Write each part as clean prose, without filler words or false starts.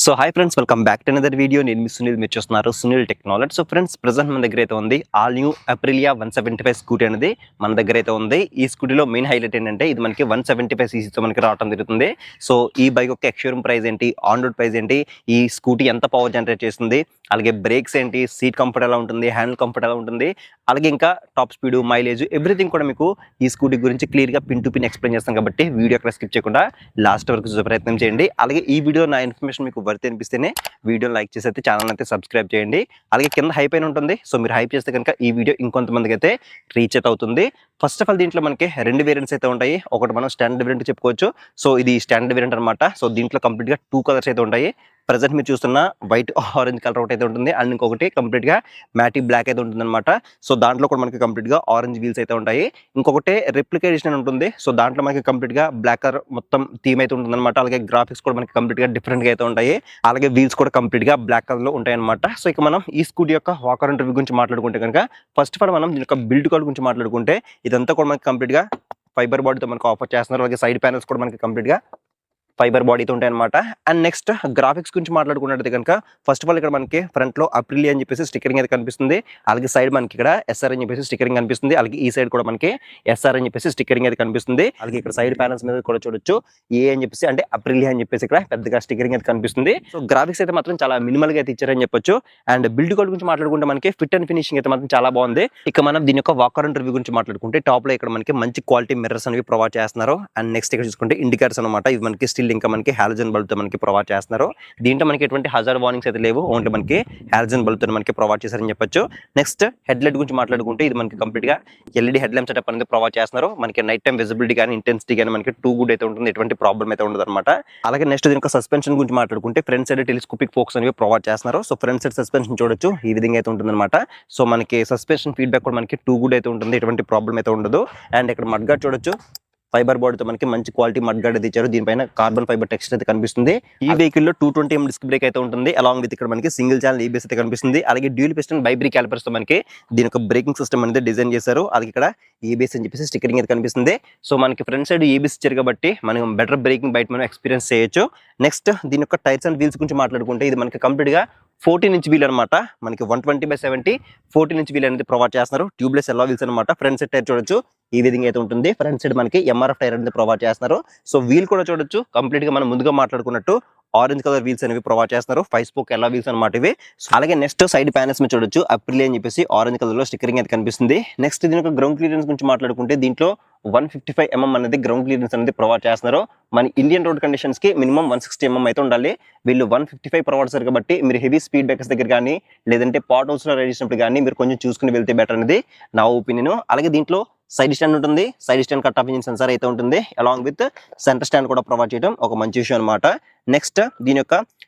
So hi friends, welcome back to another video. నేను మీ సునీల్, మీరు చూస్తున్నారు Sunil technology. So friends, present మన దగ్గర అయితే ఉంది ఆల్ న్యూ అప్రిలియా 175 స్కూటీ అనేది మన దగ్గర అయితే ఉంది. ఈ స్కూటీలో మెయిన్ హైలైట్ ఏంటంటే ఇది మనకి 175 సీసీతో మనకి రావడం జరుగుతుంది. సో ఈ బైక్ యొక్క ఎక్స్షోరూమ్ ప్రైస్ ఏంటి, ఆన్ రోడ్ ప్రైస్ ఏంటి, ఈ స్కూటీ ఎంత పవర్ జనరేట్ చేస్తుంది, అలాగే బ్రేక్స్ ఏంటి, సీట్ కంఫర్ట్ ఎలా ఉంటుంది, హ్యాండిల్ కంఫర్ట్ ఎలా ఉంటుంది, అలాగే ఇంకా టాప్ స్పీడ్, మైలేజ్, ఎవ్రీథింగ్ కూడా మీకు ఈ స్కూటీ గురించి క్లియర్గా పిన్ టు పిన్ ఎక్స్ప్లెయిన్ చేస్తాం. కాబట్టి వీడియో అక్కడ స్కిప్ చేయకుండా లాస్ట్ వరకు చూసే ప్రయత్నం చేయండి. అలాగే ఈ వీడియో నా ఇన్ఫర్మేషన్ మీకు వర్త్ అనిపిస్తేనే వీడియో లైక్ చేసి అయితే ఛానల్ అయితే సబ్స్క్రైబ్ చేయండి. అలాగే కింద హైప్ అయిన ఉంటుంది, సో మీరు హైప్ చేస్తే కనుక ఈ వీడియో ఇంకొంతమందికి అయితే రీచ్ అయితే అవుతుంది. ఫస్ట్ ఆఫ్ ఆల్ దీంట్లో మనకి రెండు వేరియంట్స్ అయితే ఉంటాయి. ఒకటి మనం స్టాండర్డ్ వేరియంట్ చెప్పుకోవచ్చు. సో ఇది స్టాండర్డ్ వేరియంట్ అనమాట. సో దీంట్లో కంప్లీట్గా 2 కలర్స్ అయితే ఉంటాయి. ప్రజెంట్ మీరు చూస్తున్న వైట్ ఆరెంజ్ కలర్ ఒకటి అయితే ఉంటుంది, అండ్ ఇంకొకటి కంప్లీట్గా మ్యాటీ బ్లాక్ అయితే ఉంటుంది అనమాట. సో దాంట్లో కూడా మనకి కంప్లీట్గా ఆరెంజ్ వీల్స్ అయితే ఉంటాయి. ఇంకొకటి రెప్లికేషన్ అని ఉంటుంది. సో దాంట్లో మనకి కంప్లీట్గా బ్లాక్ కలర్ మొత్తం థీమ్ అయితే ఉంటుంది అనమాట. అలాగే గ్రాఫిక్స్ కూడా మనకి కంప్లీట్గా డిఫరెంట్గా అయితే ఉంటాయి. అలాగే వీల్స్ కూడా కంప్లీట్గా బ్లాక్ కలర్లో ఉంటాయి అనమాట. సో ఇక మనం ఈ స్కూటీ యొక్క వాకర్ ఇంటర్వ్యూ గురించి మాట్లాడుకుంటే కనుక ఫస్ట్ ఆఫ్ ఆల్ మనం దీని యొక్క బిల్డ్ క్వాలిటీ గురించి మాట్లాడుకుంటే ఇదంతా కూడా మనకి కంప్లీట్గా ఫైబర్ బాడీతో మనకి ఆఫర్ చేస్తున్నారు. అలాగే సైడ్ ప్యానల్స్ కూడా మనకి కంప్లీట్గా ఫైబర్ బాడీతో ఉంటాయి అనమాట. అండ్ నెక్స్ట్ గ్రాఫిక్స్ గురించి మాట్లాడుకున్నట్టు కనుక ఫస్ట్ ఆఫ్ ఆల్ ఇక్కడ మనకి ఫ్రంట్ లో అప్రిలియా అని చెప్పేసి స్టిక్కరింగ్ అయితే కనిపిస్తుంది. అలాగే సైడ్ మనకి ఇక్కడ ఎస్ఆర్ అని చెప్పేసి స్టిక్కరింగ్ కనిపిస్తుంది. అలాగే ఈ సైడ్ కూడా మనకి ఎస్ఆర్ అని చెప్పేసి స్టిక్కరింగ్ అయితే కనిపిస్తుంది. అలాగే ఇక్కడ సైడ్ ప్యానల్స్ మీద కూడా చూడొచ్చు ఏ అని చెప్పేసి, అంటే అప్రిలియా అని చెప్పేసి ఇక్కడ పెద్దగా స్టిక్కరింగ్ అయితే కనిపిస్తుంది. సో గ్రాఫిక్స్ అయితే మాత్రం చాలా మినిమల్ గా అయితే ఇచ్చారని చెప్పొచ్చు. అండ్ బిల్డ్ కోడ్ గురించి మాట్లాడుకుంటే మనకి ఫిట్ అండ్ ఫినిషింగ్ అయితే మాత్రం చాలా బాగుంది. ఇక మనం దీని యొక్క వాకర్ ఇంటర్వ్యూ గురించి మాట్లాడుకుంటే టాప్ లో ఇక్కడ మనకి మంచి క్వాలిటీ మిర్రర్స్ అనేవి ప్రొవైడ్ చేస్తున్నారు. అండ్ నెక్స్ట్ ఇక్కడ చూసుకుంటే ఇండికేటర్స్ అనమాట. ఇవి మనకి స్టిల్ ఇంకా మనకి హాలోజన్ బల్బ్ తో మనకి ప్రొవైడ్ చేస్తున్నారు. దీంట్లో మనకి ఎటువంటి హజార్డ్ వార్నింగ్స్ అయితే లేవు, ఓన్లీ మనకి హాలోజన్ బల్బ్ తో మనకి ప్రొవైడ్ చేశారని చెప్పొచ్చు. నెక్స్ట్ హెడ్ లైట్ గురించి మాట్లాడుకుంటే ఇది మనకి కంప్లీట్ గా ఎల్ఈడి హెడ్ ల్యాంప్ సెటప్ అనేది ప్రొవైడ్ చేస్తున్నారు. మనకి నైట్ టైం విజిబిలిటీ కానీ ఇంటెన్సిటీ కానీ మనకి టూ గుడ్ అయితే ఉంటుంది, ఎటువంటి ప్రాబ్లం అయితే ఉండదు అనమాట. అలాగే నెక్స్ట్ దీని యొక్క సస్పెన్షన్ గురించి మాట్లాడుకుంటే ఫ్రంట్ సైడ్ టెలిస్కోపిక్ ఫోక్స్ అనేవి ప్రొవైడ్ చేస్తున్నారు. సో ఫ్రంట్ సైడ్ సస్పెన్షన్ చూడొచ్చు ఈ విధంగా అయితే ఉంటుంది అనమాట. సో మనకి సస్పెన్షన్ ఫీడ్బ్యాక్ కూడా మనకి టూ గుడ్ అయితే ఉంటుంది, ఎటువంటి ప్రాబ్లం అయితే ఉండదు. అండ్ ఇక్కడ మడ్ గార్డ్ చూడొచ్చు, ఫైబర్ బాడీతో మనకి మంచి క్వాలిటీ మడ్ గార్డ్ అయితే ఇచ్చారు. దీనిపైన కార్బన్ ఫైబర్ టెక్స్చర్ అయితే కనిపిస్తుంది. ఈ వెహికల్ లో 220mm డిస్క్ బ్రేక్ అయితే ఉంటుంది. అలాంగ్ విత్ ఇక్కడ మనకి సింగిల్ ఛానల్ ఏబిఎస్ అయితే కనిపిస్తుంది. అలాగే డ్యూల్ పిస్టన్ బైబ్రీ క్యాలిపర్స్ తో మనకి దీని యొక్క బ్రేకింగ్ సిస్టమ్ అనేది డిజైన్ చేశారు. అలాగే ఇక్కడ ఏబిఎస్ అని చెప్పేసి స్టిక్కరింగ్ అయితే కనిపిస్తుంది. సో మనకి ఫ్రంట్ సైడ్ ఏబిఎస్ ఇచ్చారు కాబట్టి మనం బెటర్ బ్రేకింగ్ బయట మనం ఎక్స్పీరియన్స్ చేయొచ్చు. నెక్స్ట్ దీని యొక్క టైర్స్ అండ్ వీల్స్ గురించి మాట్లాడుకుంటే ఇది మనకి కంప్లీట్ గా 14" వీల్ అనమాట. మనకి 120/70 14" వీల్ అనేది ప్రొవైడ్ చేస్తున్నారు. ట్యూబ్లెస్ ఎల్లో వీల్స్ అనమాట. ఫ్రంట్ సైడ్ టైర్ చూడొచ్చు ఈ విధంగా అయితే ఉంటుంది. ఫ్రంట్ సైడ్ మనకి ఎంఆర్ఎఫ్ టైర్ అనేది ప్రొవైడ్ చేస్తున్నారు. సో వీల్ కూడా చూడొచ్చు కంప్లీట్ గా మనం ముందుగా మాట్లాడుకున్నట్టు ఆరెంజ్ కలర్ వీల్స్ అనేవి ప్రొవైడ్ చేస్తున్నారు. 5 స్పోక్ ఎల్లో వీల్స్ అనమాట ఇవి. అలాగే నెక్స్ట్ సైడ్ ప్యానల్స్ మీద చూడొచ్చు అప్రిలియా అని చెప్పేసి ఆరెంజ్ కలర్ లో స్టిక్కరింగ్ అయితే కనిపిస్తుంది. నెక్స్ట్ దీని యొక్క గ్రౌండ్ క్లియరెన్స్ గురించి మాట్లాడుకుంటే దీంట్లో 155mm అనేది గ్రౌండ్ క్లియరెన్స్ అనేది ప్రొవైడ్ చేస్తున్నారు. మన ఇండియన్ రోడ్ కండిషన్స్ కి మినిమం 160mm అయితే ఉండాలి. వీళ్ళు 155 ప్రొవైడ్ చేస్తారు కాబట్టి మీరు హెవీ స్పీడ్ బ్రేకర్స్ దగ్గర కానీ లేదంటే పాట్ హౌస్ లో రైడ్ చేసినప్పుడు కానీ మీరు కొంచెం చూసుకుని వెళ్తే బెటర్ అనేది నా ఒపీనియన్. అలాగే దీంట్లో సైడ్ స్టాండ్ ఉంటుంది, side stand cut off engine sensor అయితే ఉంటుంది. అలాంగ్ విత్ సెంటర్ స్టాండ్ కూడా ప్రొవైడ్ చేయడం ఒక మంచి విషయం అనమాట. నెక్స్ట్ దీని యొక్క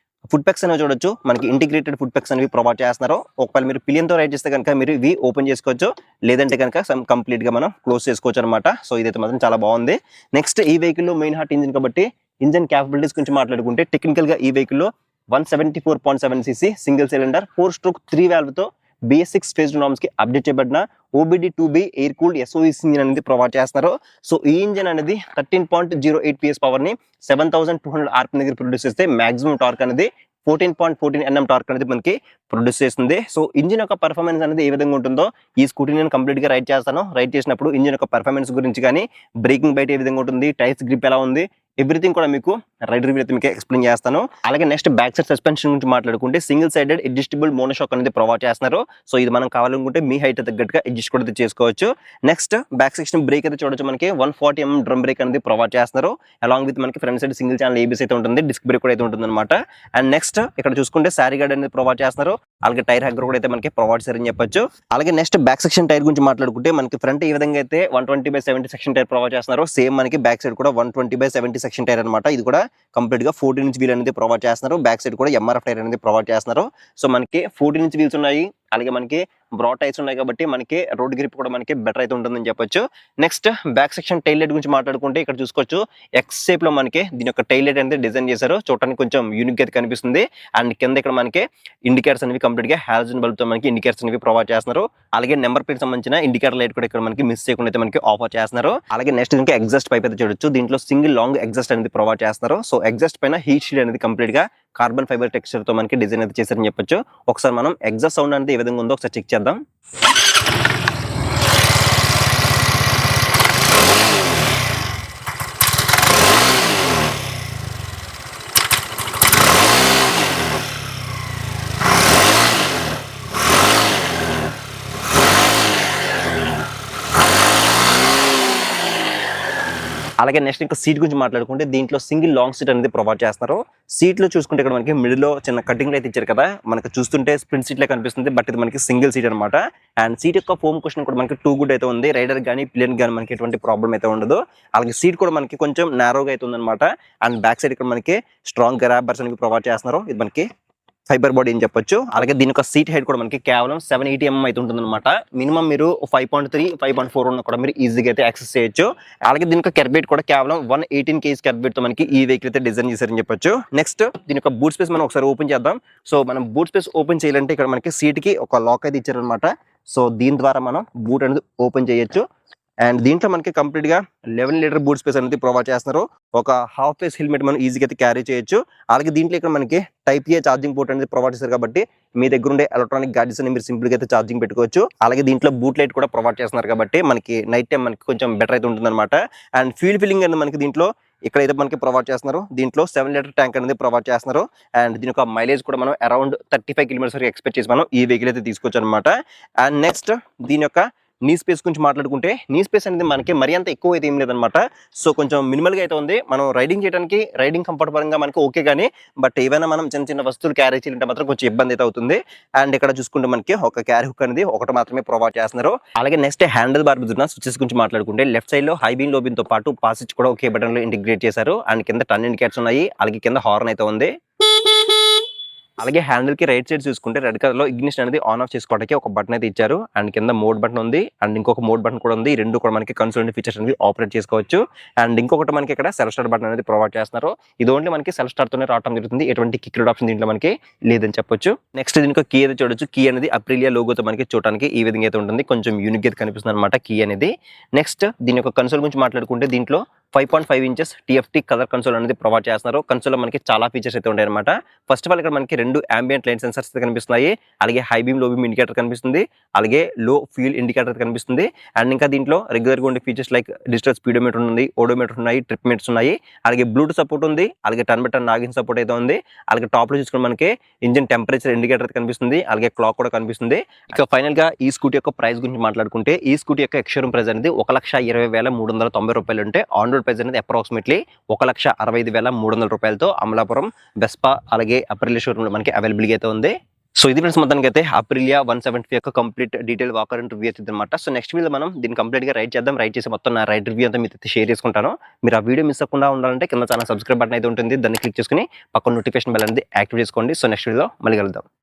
ఫుడ్ ప్యాక్స్ అనేవి చూడొచ్చు, మనకి ఇంటిగ్రేటెడ్ ఫుడ్ ప్యాక్స్ అనేవి ప్రొవైడ్ చేస్తున్నారు. ఒకవేళ మీరు పిలియన్ తో రైడ్ చేస్తే కనుక మీరు ఇవి ఓపెన్ చేసుకోవచ్చు, లేదంటే కనుక కంప్లీట్ గా మనం క్లోజ్ చేసుకోవచ్చు అనమాట. సో ఇదైతే మాత్రం చాలా బాగుంది. నెక్స్ట్ ఈ వెహికల్ లో మెయిన్ హార్ట్ ఇంజిన్ కాబట్టి ఇంజిన్ క్యాపబిలిటీస్ గురించి మాట్లాడుకుంటే టెక్నికల్ గా ఈ వెహికల్ లో 174.7cc single cylinder 4-stroke 3 valve తో BS6 phased norms కి అప్డేట్ చేయబడిన OBD2B air cooled SOEC engine అనేది ప్రొవైడ్ చేస్తున్నారు. సో ఈ ఇంజిన్ అనేది 13.08 PS పవర్ ని 7200 RPM దగ్గర ప్రొడ్యూస్ చేస్తే మాక్సిమం టార్క్ అనేది 14.14 Nm టార్క్ అనేది మనకి ప్రొడ్యూస్ చేస్తుంది. సో ఇంజిన్ యొక్క పర్ఫార్మెన్స్ అనేది ఏ విధంగా ఉంటుందో ఈ స్కూటీ నేను కంప్లీట్ గా రైడ్ చేస్తాను. రైడ్ చేసినప్పుడు ఇంజిన్ యొక్క పర్ఫార్మెన్స్ గురించి కానీ బ్రేకింగ్ బయట ఏ విధంగా ఉంటుంది, టైర్స్ గ్రిప్ ఎలా ఉంది, ఎవ్రీథింగ్ కూడా మీకు రైడ్ రివ్యూ అయితే మీకు ఎక్స్ప్లెయిన్ చేస్తాను. అలాగే నెక్స్ట్ బ్యాక్ సైడ్ సస్పెన్షన్ గురించి మాట్లాడుకుంటే సింగిల్ సైడెడ్ అడ్జస్టబుల్ మోనోషాక్ అనేది ప్రొవైడ్ చేస్తున్నారు. సో ఇది మనం కావాలనుకుంటే మీ హైట్ తగ్గట్టుగా అడ్జస్ట్ కూడా చేసుకోవచ్చు. నెక్స్ట్ బ్యాక్ సెక్షన్ బ్రేక్ అయితే చూడొచ్చు, మనకి 140mm డ్రమ్ బ్రేక్ అనేది ప్రొవైడ్ చేస్తున్నారు. అలాంగ్ విత్ మనకి front side single channel ABS అయితే ఉంటుంది, డిస్క్ బ్రేక్ కూడా అయితే ఉంటుంది అనమాట. అండ్ నెక్స్ట్ ఇక్కడ చూసుకుంటే సారీ గార్డ్ అనేది ప్రొవైడ్ చేస్తున్నారు. అలాగే టైర్ హ్యాంగర్ కూడా అయితే మనకి ప్రొవైడ్ చేశారని చెప్పొచ్చు. అలాగే నెక్స్ట్ బ్యాక్ సెక్షన్ టైర్ గురించి మాట్లాడుకుంటే మనకి ఫ్రంట్ ఈ విధంగా అయితే 120/70 సెక్షన్ టైర్ ప్రొవైడ్ చేస్తున్నారు. సేమ్ మనకి బ్యాక్ సైడ్ కూడా 120/70 సెక్షన్ టైర్ అనమాట. ఇది కూడా కంప్లీట్ గా 14" వీల్ అనేది ప్రొవైడ్ చేస్తున్నారు. బ్యాక్ సైడ్ కూడా ఎంఆర్ఎఫ్ టైర్ అనేది ప్రొవైడ్ చేస్తున్నారు. సో మనకి 14" వీల్స్ ఉన్నాయి, అలాగే మనకి బ్రాడ్ టైర్స్ ఉన్నాయి కాబట్టి మనకి రోడ్ గ్రిప్ కూడా మనకి బెటర్ అయితే ఉంటుందని చెప్పొచ్చు. Next back section tail light గురించి మాట్లాడుకుంటే ఇక్కడ చూసుకోవచ్చు ఎక్స్ షేప్ లో మనకి దీని యొక్క టైల్ లైట్ అనేది డిజైన్ చేశారు. చూడటానికి కొంచెం యూనిక్ అయితే కనిపిస్తుంది. అండ్ కింద ఇక్కడ మనకి ఇండికేటర్స్ అనేవి కంప్లీట్ గా హాలోజన్ బల్బ్ తో మనకి ఇండికేటర్స్ అనేవి ప్రొవైడ్ చేస్తున్నారు. అలాగే నెంబర్ ప్లేట్ సంబంధించిన ఇండికేటర్ లైట్ కూడా ఇక్కడ మనకి మిస్ చేయకుండా అయితే మనకి ఆఫర్ చేస్తున్నారు. అలాగే నెక్స్ట్ ఇంకా ఎగ్జాస్ట్ పైప్ అయితే చూడొచ్చు, దీంట్లో సింగిల్ లాంగ్ ఎగ్జాస్ట్ అనేది ప్రొవైడ్ చేస్తున్నారు. సో ఎగ్జాస్ట్ పైన హీట్ షీల్డ్ అనేది కంప్లీట్ గా కార్బన్ ఫైబర్ టెక్స్చర్ తో మనకి డిజైన్ అయితే చేశారని చెప్పొచ్చు. ఒకసారి మనం ఎగ్జాస్ట్ సౌండ్ అనేది ఏ విధంగా ఉందో ఒకసారి చెక్ చేద్దాం. అలాగే నెక్స్ట్ ఇంకా సీట్ గురించి మాట్లాడుకుంటే దీంట్లో సింగిల్ లాంగ్ సీట్ అనేది ప్రొవైడ్ చేస్తున్నారు. సీట్లో చూసుకుంటే ఇక్కడ మనకి మిడిల్లో చిన్న కటింగ్ అయితే ఇచ్చారు కదా, మనకి చూస్తుంటే స్ప్రింట్ సీట్ లా కనిపిస్తుంది, బట్ ఇది మనకి సింగిల్ సీట్ అనమాట. అండ్ సీట్ యొక్క ఫోమ్ క్వశ్చన్ కూడా మనకి టూ గుడ్ అయితే ఉంది. రైడర్ కానీ ప్లేన్ కానీ మనకి ఎటువంటి ప్రాబ్లం అయితే ఉండదు. అలాగే సీట్ కూడా మనకి కొంచెం నారోగా అయితే ఉందన్నమాట. అండ్ బ్యాక్ సైడ్ ఇక్కడ మనకి స్ట్రాంగ్ గ్రాబర్స్ అనేది ప్రొవైడ్ చేస్తున్నారు. ఇది మనకి ఫైబర్ బాడీ అని చెప్పొచ్చు. అలాగే దీని యొక్క సీట్ హైట్ కూడా మనకి కేవలం 780 mm అయితే ఉంటుంది అనమాట. మినిమం మీరు 5.3, 5.4 ఉన్న కూడా మీరు ఈజీగా అయితే యాక్సెస్ చేయొచ్చు. అలాగే దీని యొక్క కెర్బేట్ కూడా కేవలం 118 kg కెర్బేట్ తో మనకి ఈ వెహికల్ అయితే డిజైన్ చేశారని చెప్పొచ్చు. నెక్స్ట్ దీని యొక్క బూట్ స్పేస్ మనం ఒకసారి ఓపెన్ చేద్దాం. సో మనం బూట్ స్పేస్ ఓపెన్ చేయాలంటే ఇక్కడ మనకి సీట్ కి ఒక లాక్ అయితే ఇచ్చారనమాట. సో దీని ద్వారా మనం బూట్ అనేది ఓపెన్ చేయొచ్చు. అండ్ దీంట్లో మనకి కంప్లీట్ గా 11 లీటర్ బూట్ స్పేస్ అనేది ప్రొవైడ్ చేస్తున్నారు. ఒక హాఫ్ ఫేస్ హెల్మెట్ మనం ఈజీగా అయితే క్యారీ చేయొచ్చు. అలాగే దీంట్లో ఇక్కడ మనకి టైప్ ఏ ఛార్జింగ్ పోర్ట్ అనేది ప్రొవైడ్ చేస్తారు కాబట్టి మీ దగ్గర ఉండే ఎలక్ట్రానిక్ గాడ్జెట్స్ అని మీరు సింపుల్ గా అయితే ఛార్జింగ్ పెట్టుకోవచ్చు. అలాగే దీంట్లో బూట్ లైట్ కూడా ప్రొవైడ్ చేస్తున్నారు కాబట్టి మనకి నైట్ టైం మనకి కొంచెం బెటర్ అయితే ఉంటుంది అనమాట. అండ్ ఫ్యూల్ ఫిల్లింగ్ అనేది మనకి దీంట్లో ఇక్కడైతే మనకి ప్రొవైడ్ చేస్తున్నారు. దీంట్లో 7 లీటర్ ట్యాంక్ అనేది ప్రొవైడ్ చేస్తున్నారు. అండ్ దీని యొక్క మైలేజ్ కూడా మనం అరౌండ్ 35 కిలోమీటర్స్ వరకు ఎక్స్పెక్ట్ చేసి మనం ఈ వెహికల్ అయితే తీసుకోవచ్చు అనమాట. అండ్ నెక్స్ట్ దీని యొక్క నీ స్పేస్ గురించి మాట్లాడుకుంటే నీ స్పేస్ అనేది మనకి మరీ అంత ఎక్కువ అయితే ఏం లేదనమాట. సో కొంచెం మినిమల్గా అయితే ఉంది. మనం రైడింగ్ చేయడానికి రైడింగ్ కంఫర్ట్ పరంగా మనకి ఓకే, కానీ బట్ ఏవైనా మనం చిన్న చిన్న వస్తువులు క్యారీ చేయాలంటే మాత్రం కొంచెం ఇబ్బంది అయితే అవుతుంది. అండ్ ఇక్కడ చూసుకుంటే మనకి ఒక క్యారీ హుక్ అనేది ఒకటి మాత్రమే ప్రొవైడ్ చేస్తున్నారు. అలాగే నెక్స్ట్ హ్యాండిల్ బార్ మీద స్విచెస్ గురించి మాట్లాడుకుంటే లెఫ్ట్ సైడ్ లో హై బీమ్ లో బీమ్ తో పాటు పాస్ స్విచ్ కూడా ఒకే బటన్ లో ఇంటిగ్రేట్ చేశారు. అండ్ కింద టర్న్ ఇండికేటర్స్ ఉన్నాయి. అలాగే కింద హార్న్ అయితే ఉంది. అలాగే హ్యాండిల్ కి రైట్ సైడ్ చూసుకుంటే రెడ్ కలర్ లో ఇగ్నిషన్ అనేది ఆన్ ఆఫ్ చేసుకోవడానికి ఒక బటన్ అయితే ఇచ్చారు. అండ్ కింద మోడ్ బటన్ ఉంది. అండ్ ఇంకొక మోడ్ బటన్ కూడా ఉంది. ఈ రెండు కూడా మనకి కన్సోల్ ఫీచర్స్ అనేది ఆపరేట్ చేసుకోవచ్చు. అండ్ ఇంకొకటి మనకి ఇక్కడ సెల్ఫ్ స్టార్ట్ బటన్ అనేది ప్రొవైడ్ చేస్తున్నారు. ఇది ఓన్లీ మనకి సెల్ఫ్ స్టార్ట్ తోనే రావడం జరుగుతుంది. ఎటువంటి కిక్ ఆప్షన్ దీంట్లో మనకి లేదని చెప్పొచ్చు. నెక్స్ట్ దీనికి కీ అయితే చూడొచ్చు. కీ అనేది అప్రిలియా లోగోతో మనకి చూడడానికి ఈ విధంగా అయితే ఉంటుంది. కొంచెం యూనిక్ అయితే కనిపిస్తుంది అనమాట కీ అనేది. నెక్స్ట్ దీని యొక్క కన్సోల్ గురించి మాట్లాడుకుంటే దీంట్లో 5.5 inches TFT కలర్ కన్సోల్ అనేది ప్రొవైడ్ చేస్తున్నారు. కన్సోల్ లో మనకి చాలా ఫీచర్స్ అయితే ఉంటాయి అనమాట. ఫస్ట్ ఆఫ్ ఆల్ ఇక్కడ మనకి రెండు అంబియంట్ లైట్ సెన్సర్స్ అయితే కనిపిస్తున్నాయి. అలాగే హై బీమ్ లో బీమ్ ఇండికేటర్ కనిపిస్తుంది. అలాగే లో ఫ్యూల్ ఇండికేటర్ కనిపిస్తుంది. అండ్ ఇంకా దీంట్లో రెగ్యులర్ గా ఉండే ఫీచర్స్ లైక్ డిజిటల్ స్పీడోమీటర్ ఉంది, ఓడోమీటర్ ఉన్నాయి, ట్రిప్ మీటర్స్ ఉన్నాయి. అలాగే బ్లూటూత్ సపోర్ట్ ఉంది. అలాగే turn by turn Nagin support అయితే ఉంది. అలాగే టాప్ లో చూసుకుంటే మనకి ఇంజిన్ టెంపరేచర్ ఇండికేటర్ కనిపిస్తుంది. అలాగే క్లాక్ కూడా కనిపిస్తుంది. ఇక ఫైనల్ గా ఈ స్కూటీ యొక్క ప్రైస్ గురించి మాట్లాడుకుంటే ఈ స్కూటీ యొక్క ఎక్స్షోరూమ్ ప్రైస్ అనేది 1,20,390 రూపాయలు ఉంటే ఆన్ రోడ్ ప్రైస్ అనేది అప్రాక్సిమేట్లీ 1,65,300 రూపాయలతో అమలాపురం వెస్పా అలాగే అప్రిలియా షోరూమ్ లో మనకి అవైలబుల్ అయితే ఉంది. సో ఇది ఫ్రెండ్స్ మొత్తానికి అయితే అప్రిలియా 170 యొక్క complete detail walker and review అవుతుంది అనమాట. సో నెక్స్ట్ వీడియో మనం దీన్ని కంప్లీట్ గా రైడ్ చేద్దాం. రైడ్ చేసి మొత్తం నా రైడ్ రివ్యూ అంతా మీతో షేర్ చేసుకుంటాను. మీరు ఆ వీడియో మిస్ అవ్వకుండా ఉండాలంటే కింద ఛానల్ సబ్స్క్రైబ్ బటన్ అయితే ఉంటుంది. దాన్ని క్లిక్ చేసుకుని పక్కన నోటిఫికేషన్ బెల్ అనేది యాక్టివ్ చేసుకోండి. సో నెక్స్ట్ వీడియోలో మళ్ళీ కలుద్దాం.